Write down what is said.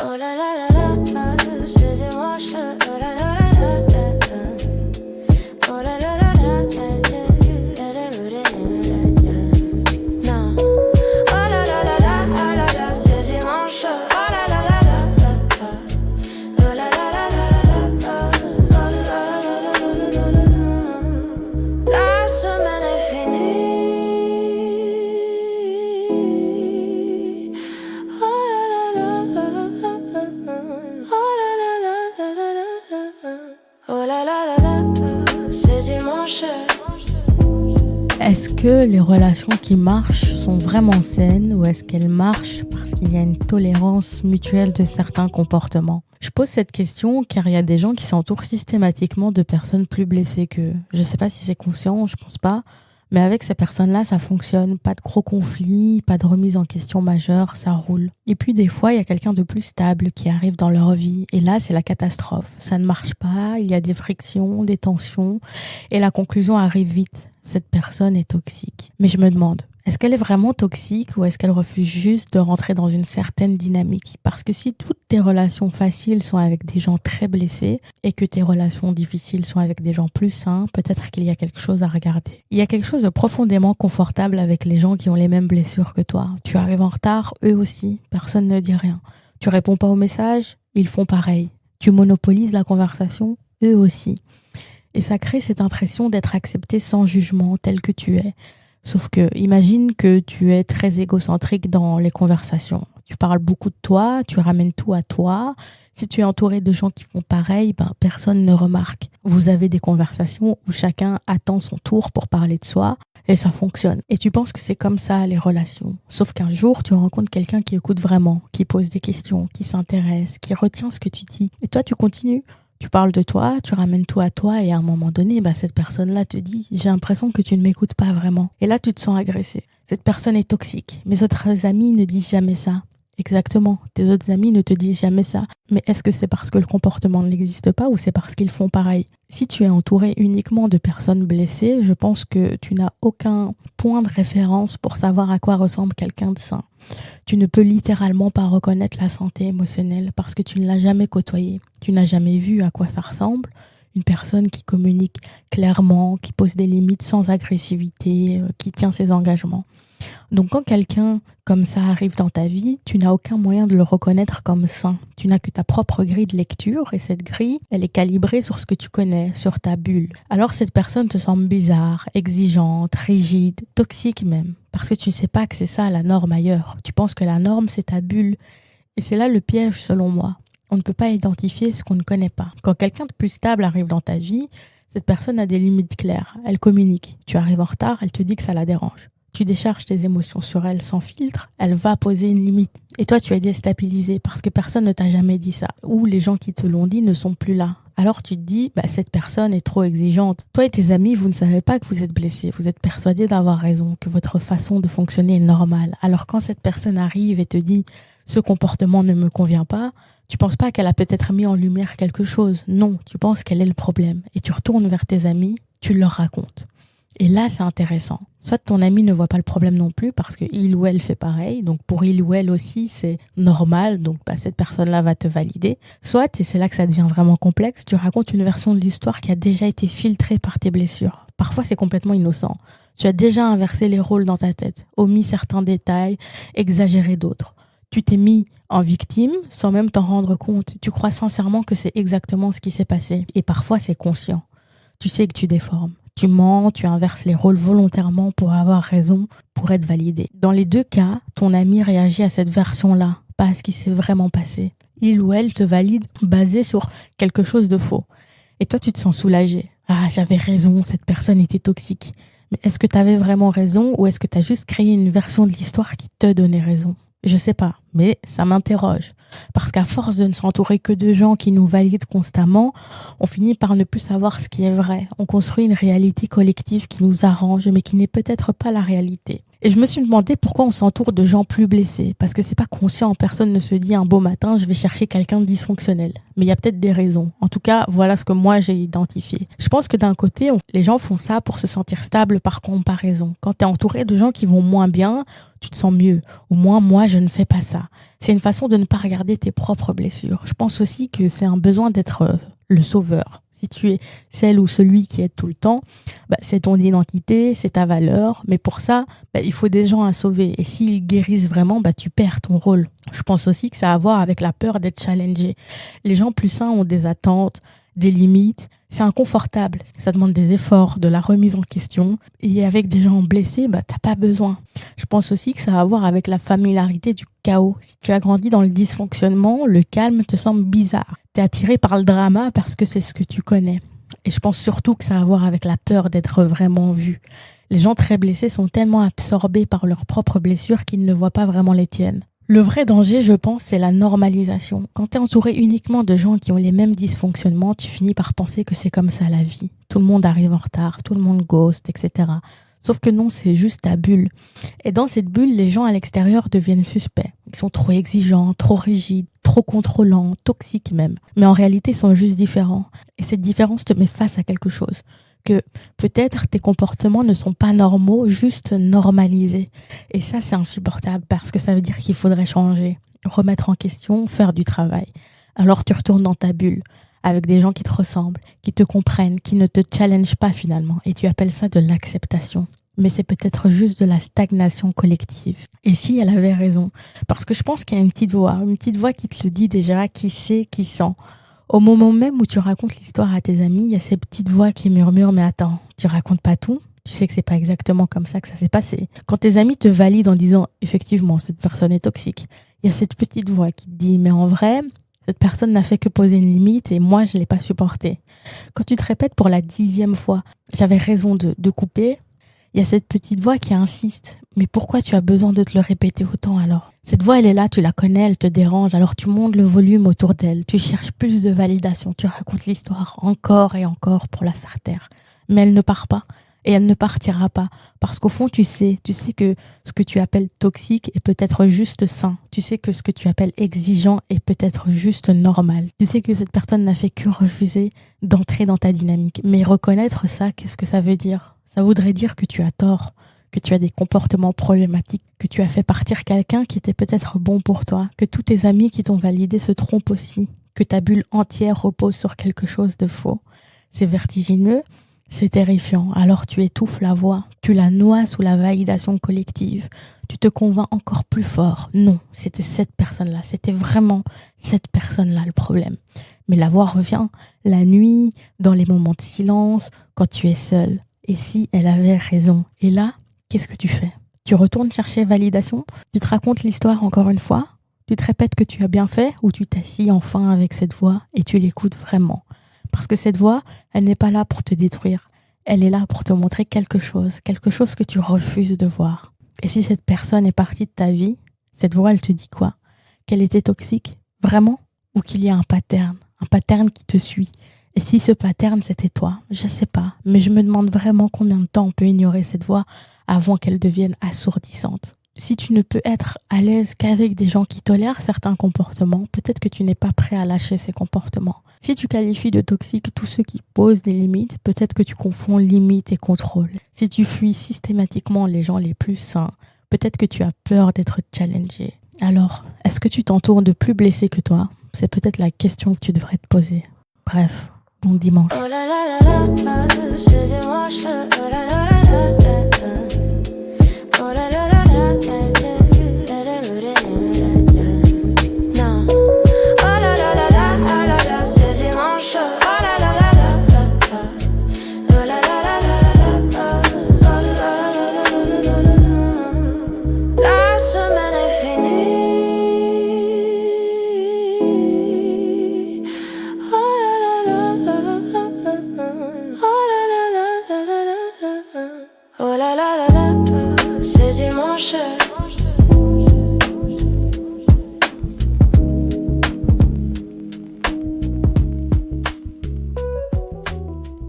Oh la la la la, c'est dimanche. Oh la la la la, oh la la la la, non. Oh la la la la, oh la la, c'est dimanche. Oh la la la la, oh la la la la, oh la la la la. La semaine est finie. Oh la la la la, c'est dimanche. Est-ce que les relations qui marchent sont vraiment saines ou est-ce qu'elles marchent parce qu'il y a une tolérance mutuelle de certains comportements ? Je pose cette question car il y a des gens qui s'entourent systématiquement de personnes plus blessées qu'eux. Je ne sais pas si c'est conscient, je pense pas. Mais avec ces personnes-là, ça fonctionne. Pas de gros conflits, pas de remise en question majeure, ça roule. Et puis des fois, il y a quelqu'un de plus stable qui arrive dans leur vie. Et là, c'est la catastrophe. Ça ne marche pas, il y a des frictions, des tensions. Et la conclusion arrive vite. Cette personne est toxique. Mais je me demande, est-ce qu'elle est vraiment toxique ou est-ce qu'elle refuse juste de rentrer dans une certaine dynamique ? Parce que si toutes tes relations faciles sont avec des gens très blessés et que tes relations difficiles sont avec des gens plus sains, peut-être qu'il y a quelque chose à regarder. Il y a quelque chose de profondément confortable avec les gens qui ont les mêmes blessures que toi. Tu arrives en retard, eux aussi, personne ne dit rien. Tu réponds pas aux messages, ils font pareil. Tu monopolises la conversation, eux aussi. Et ça crée cette impression d'être accepté sans jugement, tel que tu es. Sauf que, imagine que tu es très égocentrique dans les conversations. Tu parles beaucoup de toi, tu ramènes tout à toi. Si tu es entouré de gens qui font pareil, personne ne remarque. Vous avez des conversations où chacun attend son tour pour parler de soi et ça fonctionne. Et tu penses que c'est comme ça les relations. Sauf qu'un jour, tu rencontres quelqu'un qui écoute vraiment, qui pose des questions, qui s'intéresse, qui retient ce que tu dis. Et toi, tu continues. Tu parles de toi, tu ramènes tout à toi et à un moment donné, cette personne-là te dit « j'ai l'impression que tu ne m'écoutes pas vraiment ». Et là, tu te sens agressé. Cette personne est toxique. Mes autres amis ne disent jamais ça. Exactement. Tes autres amis ne te disent jamais ça. Mais est-ce que c'est parce que le comportement n'existe pas ou c'est parce qu'ils font pareil ? Si tu es entouré uniquement de personnes blessées, je pense que tu n'as aucun point de référence pour savoir à quoi ressemble quelqu'un de sain. Tu ne peux littéralement pas reconnaître la santé émotionnelle parce que tu ne l'as jamais côtoyée. Tu n'as jamais vu à quoi ça ressemble. Une personne qui communique clairement, qui pose des limites sans agressivité, qui tient ses engagements. Donc quand quelqu'un comme ça arrive dans ta vie, tu n'as aucun moyen de le reconnaître comme sain. Tu n'as que ta propre grille de lecture et cette grille, elle est calibrée sur ce que tu connais, sur ta bulle. Alors cette personne te semble bizarre, exigeante, rigide, toxique même. Parce que tu ne sais pas que c'est ça la norme ailleurs. Tu penses que la norme c'est ta bulle. Et c'est là le piège selon moi. On ne peut pas identifier ce qu'on ne connaît pas. Quand quelqu'un de plus stable arrive dans ta vie, cette personne a des limites claires. Elle communique. Tu arrives en retard, elle te dit que ça la dérange. Tu décharges tes émotions sur elle sans filtre, elle va poser une limite. Et toi, tu es déstabilisé parce que personne ne t'a jamais dit ça. Ou les gens qui te l'ont dit ne sont plus là. Alors tu te dis, cette personne est trop exigeante. Toi et tes amis, vous ne savez pas que vous êtes blessés. Vous êtes persuadés d'avoir raison, que votre façon de fonctionner est normale. Alors quand cette personne arrive et te dit, ce comportement ne me convient pas, tu penses pas qu'elle a peut-être mis en lumière quelque chose. Non, tu penses qu'elle est le problème. Et tu retournes vers tes amis, tu leur racontes. Et là, c'est intéressant. Soit ton ami ne voit pas le problème non plus parce qu'il ou elle fait pareil. Donc, pour il ou elle aussi, c'est normal. Donc, cette personne-là va te valider. Soit, et c'est là que ça devient vraiment complexe, tu racontes une version de l'histoire qui a déjà été filtrée par tes blessures. Parfois, c'est complètement innocent. Tu as déjà inversé les rôles dans ta tête, omis certains détails, exagéré d'autres. Tu t'es mis en victime sans même t'en rendre compte. Tu crois sincèrement que c'est exactement ce qui s'est passé. Et parfois, c'est conscient. Tu sais que tu déformes. Tu mens, tu inverses les rôles volontairement pour avoir raison, pour être validé. Dans les deux cas, ton ami réagit à cette version-là, pas à ce qui s'est vraiment passé. Il ou elle te valide basé sur quelque chose de faux. Et toi, tu te sens soulagé. Ah, j'avais raison, cette personne était toxique. Mais est-ce que tu avais vraiment raison ou est-ce que tu as juste créé une version de l'histoire qui te donnait raison ? Je sais pas, mais ça m'interroge. Parce qu'à force de ne s'entourer que de gens qui nous valident constamment, on finit par ne plus savoir ce qui est vrai. On construit une réalité collective qui nous arrange, mais qui n'est peut-être pas la réalité. Et je me suis demandé pourquoi on s'entoure de gens plus blessés. Parce que c'est pas conscient, personne ne se dit un beau matin, je vais chercher quelqu'un de dysfonctionnel. Mais il y a peut-être des raisons. En tout cas, voilà ce que moi j'ai identifié. Je pense que d'un côté, les gens font ça pour se sentir stable par comparaison. Quand tu es entouré de gens qui vont moins bien, tu te sens mieux. Au moins, moi, je ne fais pas ça. C'est une façon de ne pas regarder tes propres blessures. Je pense aussi que c'est un besoin d'être le sauveur. Si tu es celle ou celui qui aide tout le temps, c'est ton identité, c'est ta valeur. Mais pour ça, il faut des gens à sauver. Et s'ils guérissent vraiment, tu perds ton rôle. Je pense aussi que ça a à voir avec la peur d'être challengé. Les gens plus sains ont des attentes, des limites. C'est inconfortable. Ça demande des efforts, de la remise en question. Et avec des gens blessés, t'as pas besoin. Je pense aussi que ça a à voir avec la familiarité du chaos. Si tu as grandi dans le dysfonctionnement, le calme te semble bizarre. T'es attiré par le drama parce que c'est ce que tu connais. Et je pense surtout que ça a à voir avec la peur d'être vraiment vu. Les gens très blessés sont tellement absorbés par leurs propres blessures qu'ils ne voient pas vraiment les tiennes. Le vrai danger, je pense, c'est la normalisation. Quand tu es entouré uniquement de gens qui ont les mêmes dysfonctionnements, tu finis par penser que c'est comme ça la vie. Tout le monde arrive en retard, tout le monde ghost, etc. Sauf que non, c'est juste ta bulle. Et dans cette bulle, les gens à l'extérieur deviennent suspects. Ils sont trop exigeants, trop rigides, trop contrôlants, toxiques même. Mais en réalité, ils sont juste différents. Et cette différence te met face à quelque chose. Que peut-être tes comportements ne sont pas normaux, juste normalisés. Et ça, c'est insupportable parce que ça veut dire qu'il faudrait changer, remettre en question, faire du travail. Alors tu retournes dans ta bulle avec des gens qui te ressemblent, qui te comprennent, qui ne te challengent pas finalement. Et tu appelles ça de l'acceptation. Mais c'est peut-être juste de la stagnation collective. Et si elle avait raison, parce que je pense qu'il y a une petite voix qui te le dit déjà, qui sait, qui sent. Au moment même où tu racontes l'histoire à tes amis, il y a ces petites voix qui murmurent « Mais attends, tu racontes pas tout ? Tu sais que c'est pas exactement comme ça que ça s'est passé. » Quand tes amis te valident en disant « Effectivement, cette personne est toxique », il y a cette petite voix qui te dit « Mais en vrai, cette personne n'a fait que poser une limite et moi, je l'ai pas supportée. » Quand tu te répètes pour la 10e fois « J'avais raison de couper », il y a cette petite voix qui insiste. Mais pourquoi tu as besoin de te le répéter autant alors ? Cette voix, elle est là, tu la connais, elle te dérange, alors tu montes le volume autour d'elle. Tu cherches plus de validation, tu racontes l'histoire encore et encore pour la faire taire. Mais elle ne part pas et elle ne partira pas. Parce qu'au fond, tu sais que ce que tu appelles toxique est peut-être juste sain. Tu sais que ce que tu appelles exigeant est peut-être juste normal. Tu sais que cette personne n'a fait que refuser d'entrer dans ta dynamique. Mais reconnaître ça, qu'est-ce que ça veut dire ? Ça voudrait dire que tu as tort, que tu as des comportements problématiques, que tu as fait partir quelqu'un qui était peut-être bon pour toi, que tous tes amis qui t'ont validé se trompent aussi, que ta bulle entière repose sur quelque chose de faux. C'est vertigineux, c'est terrifiant. Alors tu étouffes la voix, tu la noies sous la validation collective. Tu te convaincs encore plus fort. Non, c'était cette personne-là, c'était vraiment cette personne-là le problème. Mais la voix revient la nuit, dans les moments de silence, quand tu es seul. Et si elle avait raison ? Et là, qu'est-ce que tu fais ? Tu retournes chercher validation ? Tu te racontes l'histoire encore une fois ? Tu te répètes que tu as bien fait ? Ou tu t'assis enfin avec cette voix et tu l'écoutes vraiment ? Parce que cette voix, elle n'est pas là pour te détruire. Elle est là pour te montrer quelque chose que tu refuses de voir. Et si cette personne est partie de ta vie, cette voix, elle te dit quoi ? Qu'elle était toxique ? Vraiment ? Ou qu'il y a un pattern qui te suit ? Et si ce pattern, c'était toi, je sais pas, mais je me demande vraiment combien de temps on peut ignorer cette voix avant qu'elle devienne assourdissante. Si tu ne peux être à l'aise qu'avec des gens qui tolèrent certains comportements, peut-être que tu n'es pas prêt à lâcher ces comportements. Si tu qualifies de toxique tous ceux qui posent des limites, peut-être que tu confonds limite et contrôle. Si tu fuis systématiquement les gens les plus sains, peut-être que tu as peur d'être challengé. Alors, est-ce que tu t'entoures de plus blessés que toi ? C'est peut-être la question que tu devrais te poser. Bref. Bon dimanche. Oh là là là là, c'est dimanche. Oh là là là là.